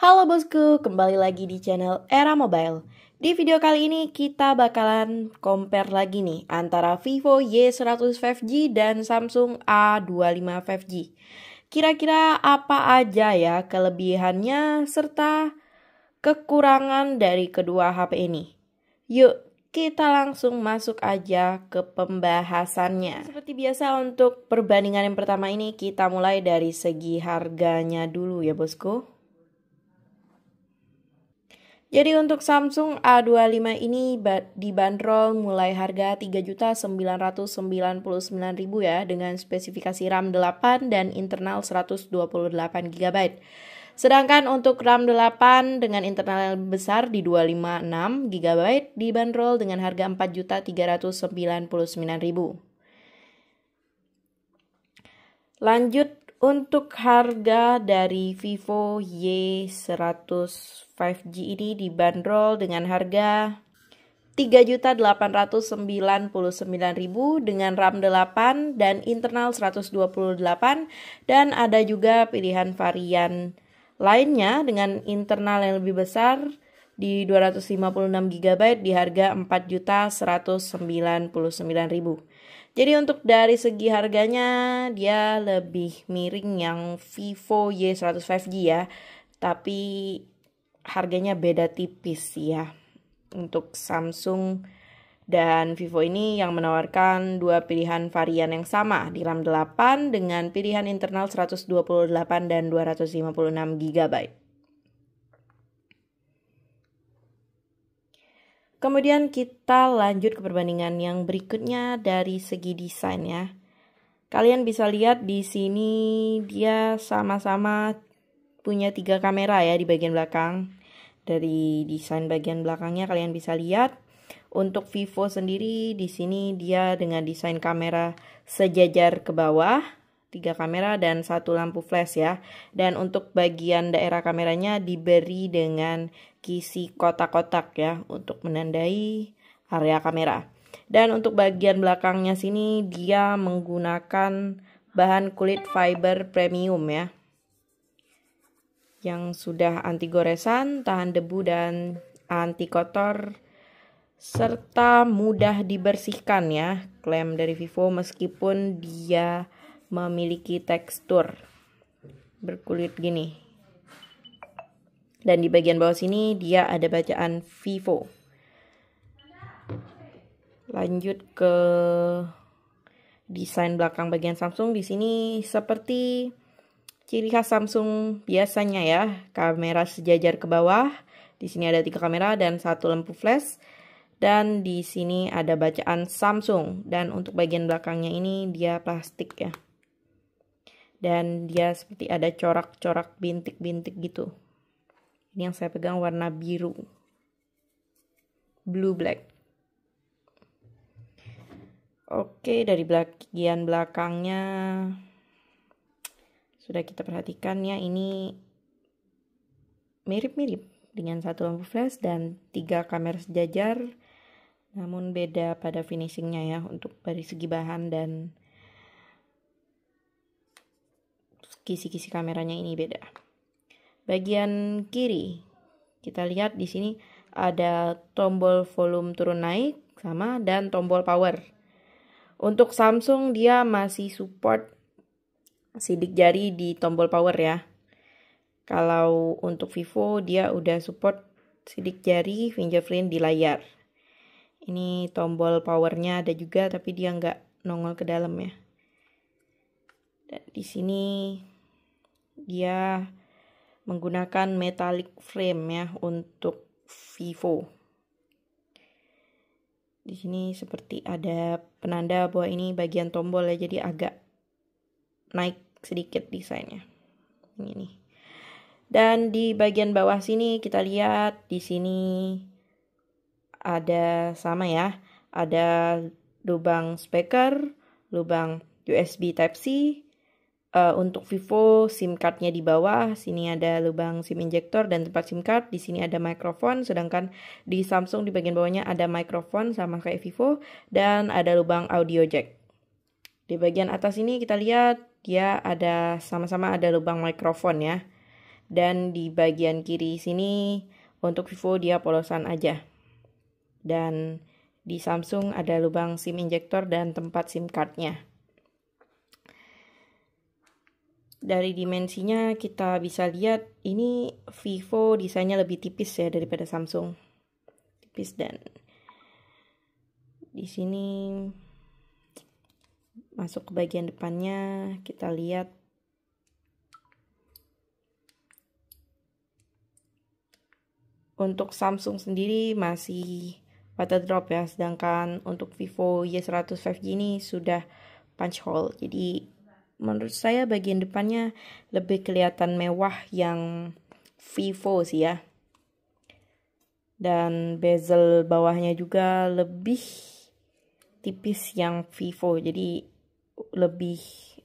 Halo bosku, kembali lagi di channel Era Mobile. Di video kali ini kita bakalan compare lagi nih antara Vivo Y100 5G dan Samsung A25 5G. Kira-kira apa aja ya kelebihannya serta kekurangan dari kedua HP ini? Yuk, kita langsung masuk aja ke pembahasannya. Seperti biasa untuk perbandingan yang pertama ini kita mulai dari segi harganya dulu ya bosku. Jadi untuk Samsung A25 ini dibanderol mulai harga 3.999.000 ya dengan spesifikasi RAM 8 dan internal 128 GB. Sedangkan untuk RAM 8 dengan internal yang besar di 256 GB dibanderol dengan harga 4.399.000. Lanjut untuk harga dari Vivo Y100 5G ini dibanderol dengan harga 3.899.000 dengan RAM 8 dan internal 128 dan ada juga pilihan varian lainnya dengan internal yang lebih besar di 256 GB di harga 4.199.000. Jadi untuk dari segi harganya dia lebih miring yang Vivo Y100 5G ya. Tapi harganya beda tipis ya. Untuk Samsung dan Vivo ini yang menawarkan dua pilihan varian yang sama di RAM 8 dengan pilihan internal 128 dan 256 GB. Kemudian kita lanjut ke perbandingan yang berikutnya dari segi desain ya. Kalian bisa lihat di sini dia sama-sama punya 3 kamera ya di bagian belakang. Dari desain bagian belakangnya kalian bisa lihat untuk Vivo sendiri di sini dia dengan desain kamera sejajar ke bawah, 3 kamera dan 1 lampu flash ya. Dan untuk bagian daerah kameranya diberi dengan kisi kotak-kotak ya untuk menandai area kamera. Dan untuk bagian belakangnya sini dia menggunakan bahan kulit fiber premium ya. Yang sudah anti goresan, tahan debu dan anti kotor serta mudah dibersihkan ya. Klaim dari Vivo meskipun dia memiliki tekstur berkulit gini. Dan di bagian bawah sini dia ada bacaan Vivo. Lanjut ke desain belakang bagian Samsung. Di sini seperti ciri khas Samsung biasanya ya, kamera sejajar ke bawah. Di sini ada 3 kamera dan 1 lampu flash. Dan di sini ada bacaan Samsung. Dan untuk bagian belakangnya ini dia plastik ya. Dan dia seperti ada corak-corak bintik-bintik gitu. Ini yang saya pegang warna biru. Blue black. Oke, dari bagian belakangnya sudah kita perhatikan ya, ini mirip-mirip dengan 1 lampu flash dan 3 kamera sejajar. Namun beda pada finishingnya ya, untuk dari segi bahan dan kisi-kisi kameranya ini beda. Bagian kiri kita lihat di sini ada tombol volume turun naik sama dan tombol power. Untuk Samsung dia masih support sidik jari di tombol power ya. Kalau untuk Vivo dia udah support sidik jari fingerprint di layar. Ini tombol powernya ada juga tapi dia nggak nongol ke dalam ya. Dan di sini dia menggunakan metallic frame ya untuk Vivo. Di sini seperti ada penanda bahwa ini bagian tombol ya, jadi agak naik sedikit desainnya. Ini nih. Dan di bagian bawah sini kita lihat di sini ada sama ya, ada lubang speaker, lubang USB Type-C. Untuk Vivo SIM cardnya di bawah, sini ada lubang SIM injektor dan tempat SIM card. Di sini ada mikrofon, sedangkan di Samsung di bagian bawahnya ada mikrofon sama kayak Vivo dan ada lubang audio jack. Di bagian atas ini kita lihat dia ada sama-sama ada lubang mikrofon ya. dan di bagian kiri sini untuk Vivo dia polosan aja. Dan di Samsung ada lubang SIM injektor dan tempat SIM cardnya. Dari dimensinya kita bisa lihat ini Vivo desainnya lebih tipis ya daripada Samsung. Tipis, dan di sini masuk ke bagian depannya kita lihat untuk Samsung sendiri masih water drop ya, sedangkan untuk Vivo Y100 5G ini sudah punch hole. Jadi menurut saya bagian depannya lebih kelihatan mewah yang Vivo sih ya. Dan bezel bawahnya juga lebih tipis yang Vivo, jadi lebih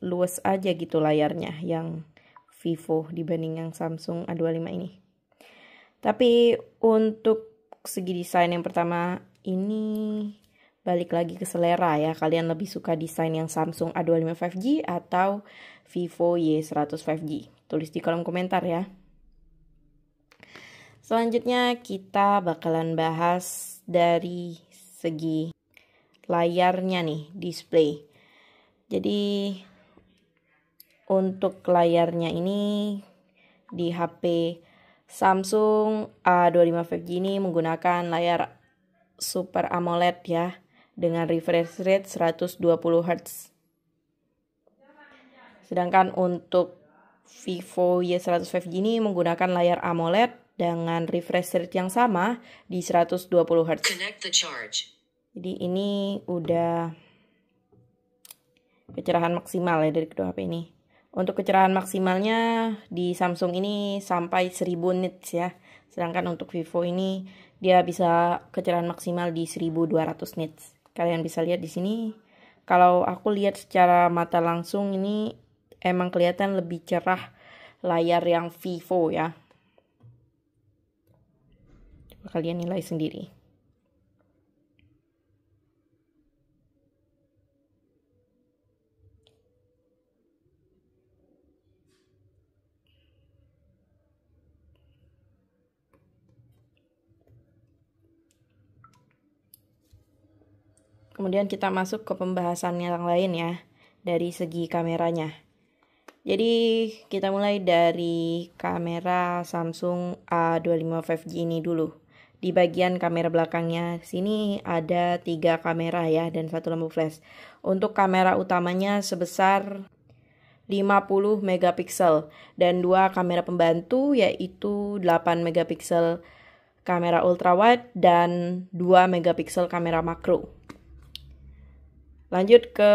luas aja gitu layarnya yang Vivo dibanding yang Samsung A25 ini. Tapi untuk segi desain yang pertama ini balik lagi ke selera ya, kalian lebih suka desain yang Samsung A25 5G atau Vivo Y100 5G? Tulis di kolom komentar ya. Selanjutnya kita bakalan bahas dari segi layarnya nih, display. Jadi untuk layarnya ini di HP Samsung A25 5G ini menggunakan layar Super AMOLED ya, dengan refresh rate 120 Hz. Sedangkan untuk Vivo Y100 5G ini menggunakan layar AMOLED dengan refresh rate yang sama di 120 Hz. Jadi ini udah kecerahan maksimal ya dari kedua HP ini. Untuk kecerahan maksimalnya di Samsung ini sampai 1000 nits ya. Sedangkan untuk Vivo ini dia bisa kecerahan maksimal di 1200 nits. Kalian bisa lihat di sini. Kalau aku lihat secara mata langsung ini emang kelihatan lebih cerah layar yang Vivo ya. Coba kalian nilai sendiri. Kemudian kita masuk ke pembahasan yang lain ya, dari segi kameranya. Jadi kita mulai dari kamera Samsung A25 5G ini dulu. Di bagian kamera belakangnya sini ada 3 kamera ya dan 1 lampu flash. Untuk kamera utamanya sebesar 50 megapiksel dan 2 kamera pembantu yaitu 8 megapiksel kamera ultrawide dan 2 megapiksel kamera makro. Lanjut ke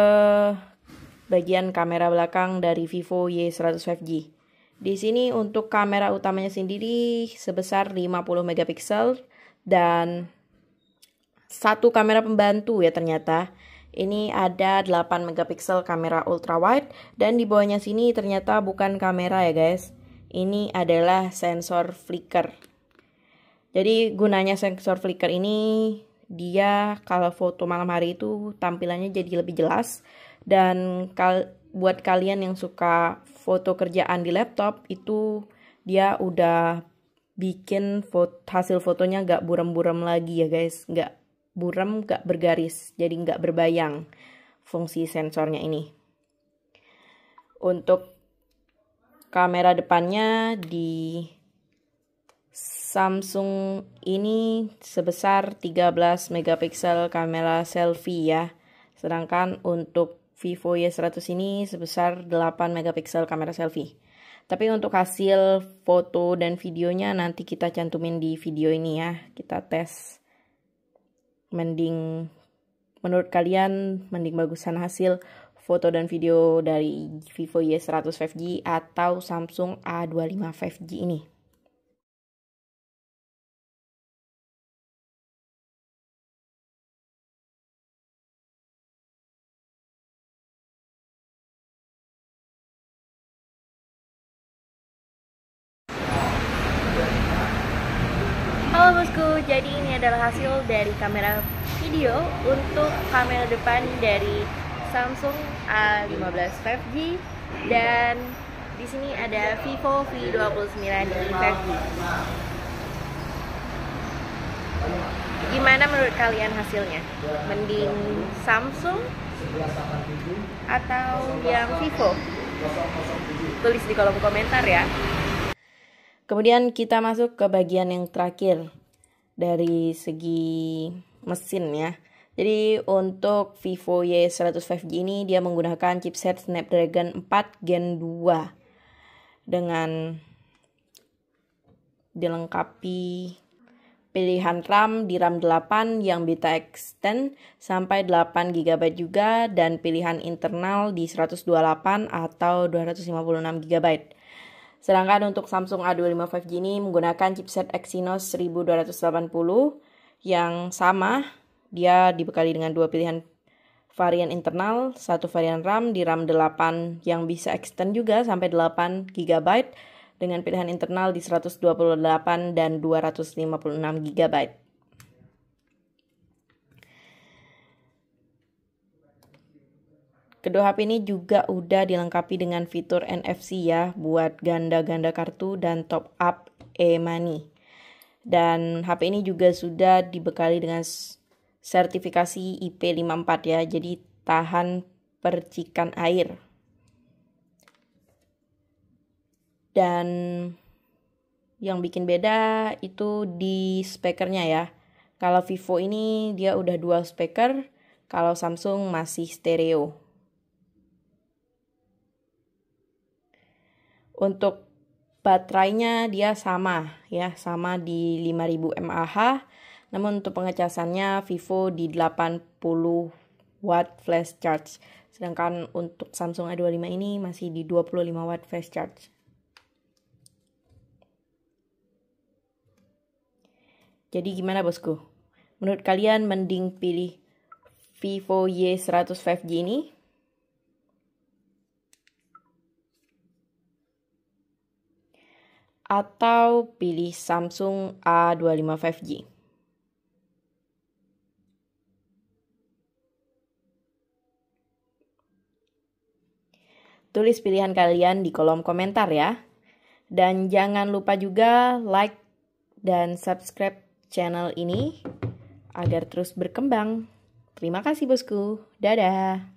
bagian kamera belakang dari Vivo Y100 5G. Di sini untuk kamera utamanya sendiri sebesar 50 megapiksel dan 1 kamera pembantu ya ternyata. Ini ada 8 megapiksel kamera ultrawide dan di bawahnya sini ternyata bukan kamera ya guys. Ini adalah sensor flicker. Jadi gunanya sensor flicker ini dia kalau foto malam hari itu tampilannya jadi lebih jelas, dan buat kalian yang suka foto kerjaan di laptop itu dia udah bikin hasil fotonya gak buram-buram lagi ya guys, gak buram, gak bergaris, jadi gak berbayang fungsi sensornya ini. Untuk kamera depannya di Samsung ini sebesar 13 megapiksel kamera selfie ya. Sedangkan untuk Vivo Y100 ini sebesar 8 megapiksel kamera selfie. Tapi untuk hasil foto dan videonya nanti kita cantumin di video ini ya. Kita tes. Menurut kalian mending bagusan hasil foto dan video dari Vivo Y100 5G atau Samsung A25 5G ini? Halo bosku, jadi ini adalah hasil dari kamera video untuk kamera depan dari Samsung A15 5G dan Di sini ada Vivo V29i 5G. Gimana menurut kalian hasilnya? Mending Samsung atau yang Vivo? Tulis di kolom komentar ya. Kemudian kita masuk ke bagian yang terakhir dari segi mesin ya. Jadi untuk Vivo Y105G ini dia menggunakan chipset Snapdragon 4 Gen 2 dengan dilengkapi pilihan RAM di RAM 8 yang bisa extend sampai 8 GB juga, dan pilihan internal di 128 atau 256 GB. Sedangkan untuk Samsung A25 5G ini menggunakan chipset Exynos 1280 yang sama. Dia dibekali dengan dua pilihan varian internal, satu varian RAM di RAM 8 yang bisa extend juga sampai 8 GB dengan pilihan internal di 128 dan 256 GB. Kedua HP ini juga udah dilengkapi dengan fitur NFC ya buat ganda-ganda kartu dan top up e-money. Dan HP ini juga sudah dibekali dengan sertifikasi IP54 ya, jadi tahan percikan air. Dan yang bikin beda itu di speakernya ya. Kalau Vivo ini dia udah dual speaker, kalau Samsung masih stereo. Untuk baterainya dia sama ya, sama di 5000 mAh. Namun untuk pengecasannya Vivo di 80 watt flash charge. Sedangkan untuk Samsung A25 ini masih di 25 watt flash charge. Jadi gimana bosku? Menurut kalian mending pilih Vivo Y105G ini atau pilih Samsung A25 5G? Tulis pilihan kalian di kolom komentar ya. Dan jangan lupa juga like dan subscribe channel ini agar terus berkembang. Terima kasih bosku. Dadah.